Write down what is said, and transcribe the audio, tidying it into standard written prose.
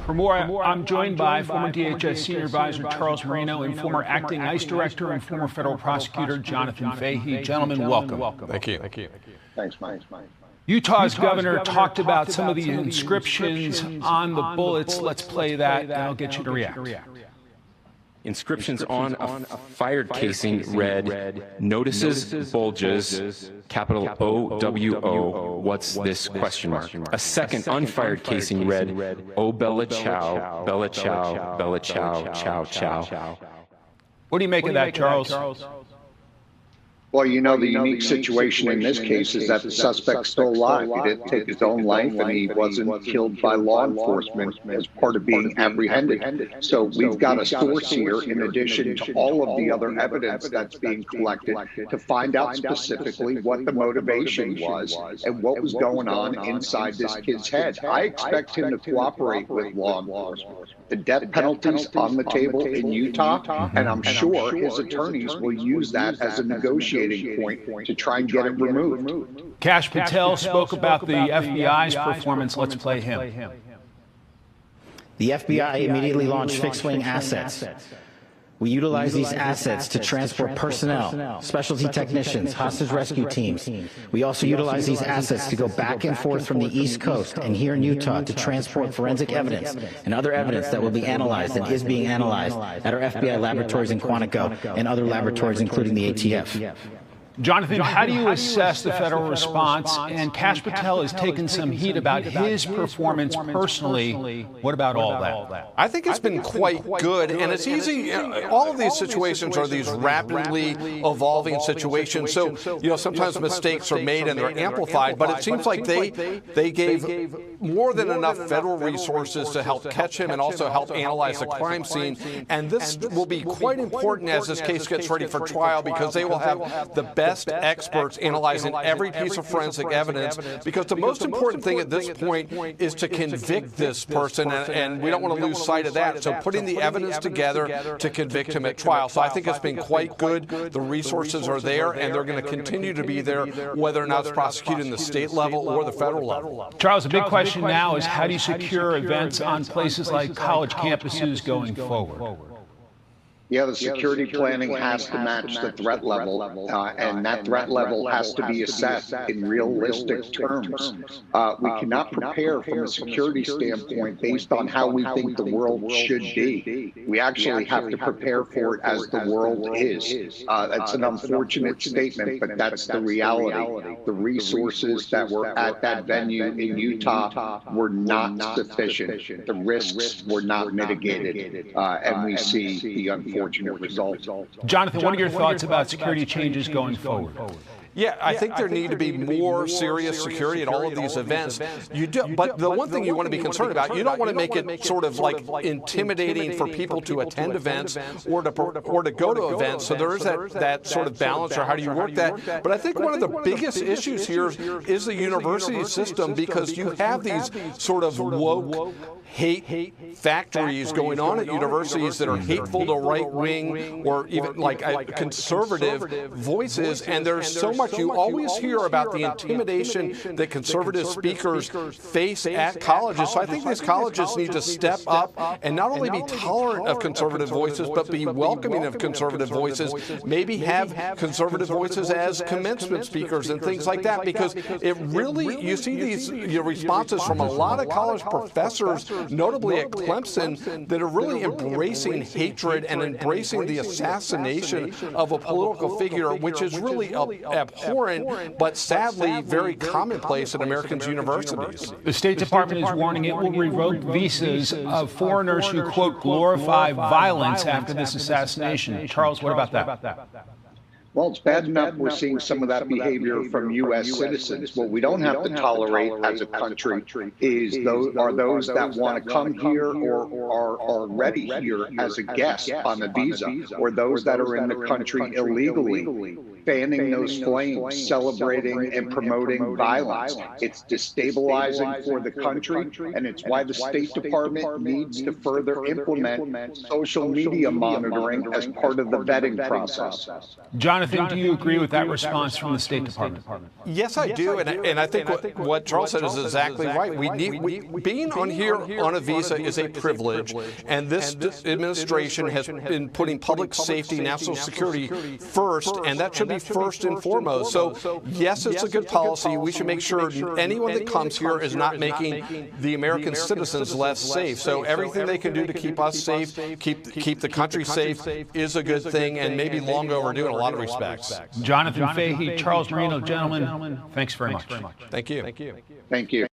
For more, I'm joined by former DHS Senior Advisor Charles Marino and former Acting ICE Director and former Federal Prosecutor Jonathan Fahey. Gentlemen, welcome. Thank you. Thanks, Mike. Utah's governor talked about some of the inscriptions on the bullets. Let's play that, and I'll get you to react. Inscriptions on a fired casing read, "Notices bulges, capital OWO, what's this, question mark." A second unfired casing read, "Oh Bella Chow, Bella Chow, Bella Chow, Chow, Chow." What do you make of that, Charles? Well, you know, the unique situation in this case is that the suspect's still alive. He didn't take his own life, and he wasn't killed by law enforcement as part of being apprehended. So we've got a source here, in addition to all of the other evidence that's being collected, to find out specifically what the motivation was and what was going on inside this kid's head. I expect him to cooperate with law enforcement. The death penalty's on the table in Utah, and I'm sure his attorneys will use that as a negotiating point to try and get it removed. Kash Patel spoke about the FBI's performance. Let's play him. The FBI immediately launched fixed-wing assets. We utilize these assets to transport personnel, specialty technicians, hostage rescue teams. We also utilize these assets to go back and forth from the East Coast and here in Utah to transport forensic evidence and other evidence that will be analyzed and is being analyzed at our FBI laboratories in Quantico and other laboratories, including the ATF. Jonathan, how do you assess the federal response? And Kash Patel has taken some heat about his performance personally. What about all that? I think it's been quite good, and it's easy. All of these situations are these rapidly evolving situations. So, you know, sometimes mistakes are made and they're amplified, but it seems like they gave more than enough federal resources to help catch him and also help analyze the crime scene. And this will be quite important as this case gets ready for trial, because they will have the best experts analyzing every piece of forensic evidence, because the most important thing at this point is to convict this person, and we don't want to lose sight of that. So putting the evidence together to convict him at trial. So I think it's been quite good. The resources are there, and they're going to continue to be there, whether or not it's prosecuted in the state level or the federal level. Charles, a big question now is, how do you secure events on places like college campuses going forward? Yeah, the security planning has to match the threat level, and that threat level has to be assessed in realistic terms. We cannot prepare from a security standpoint based on how we think the world should be. We actually have to prepare for it as the world is. That's an unfortunate statement, but that's the reality. The resources that were at that venue in Utah were not sufficient. The risks were not mitigated, and we see the unfortunate results. Jonathan, what are your thoughts about security changes going forward? Yeah, I think there need to be more serious security at all of these events. But the one thing you want to be concerned about, you don't want to make it sort of like intimidating for people to attend events or to go to events. So there is that sort of balance, or how do you work that? But I think one of the biggest issues here is the university system, because you have these sort of woke hate factories going on at universities that are hateful to right-wing or even like conservative voices, and there's so much. You always hear about the intimidation that conservative speakers face at colleges. So I think these colleges need to step up and not only be tolerant of conservative voices, but be welcoming of conservative voices. Maybe have conservative voices as commencement speakers and things like that, because it really, you see these responses from a lot of college professors, notably at Clemson, that are really embracing hatred and embracing the assassination of a political figure, which is really abhorrent, but sadly very commonplace at American universities. The State Department is warning it will revoke visas of foreigners who, quote, glorify violence after this assassination. Charles, what about that? Well, it's bad enough we're seeing some of that behavior from U.S. citizens. What we don't have to tolerate as a country are those that want to come here or are already here as a guest on a visa, or those that are in the country illegally. fanning those flames, celebrating and promoting violence. It's destabilizing for the country, and it's why the State Department needs to further implement social media monitoring as part of the vetting process. Jonathan, do you agree with that response from the State Department? Yes, I do, and I think what Charles said is exactly right. Being on here on a visa is a privilege, and this administration has been putting public safety, national security first, and that should be first and foremost. So, yes, it's a good policy. We should make sure anyone that comes here is not making the American citizens less safe. So everything they can do to keep us safe, keep the country safe, is a good thing, and maybe long overdue in a lot of respects. Jonathan Fahey, Charles Marino, gentlemen, thanks very much. Thank you. Thank you.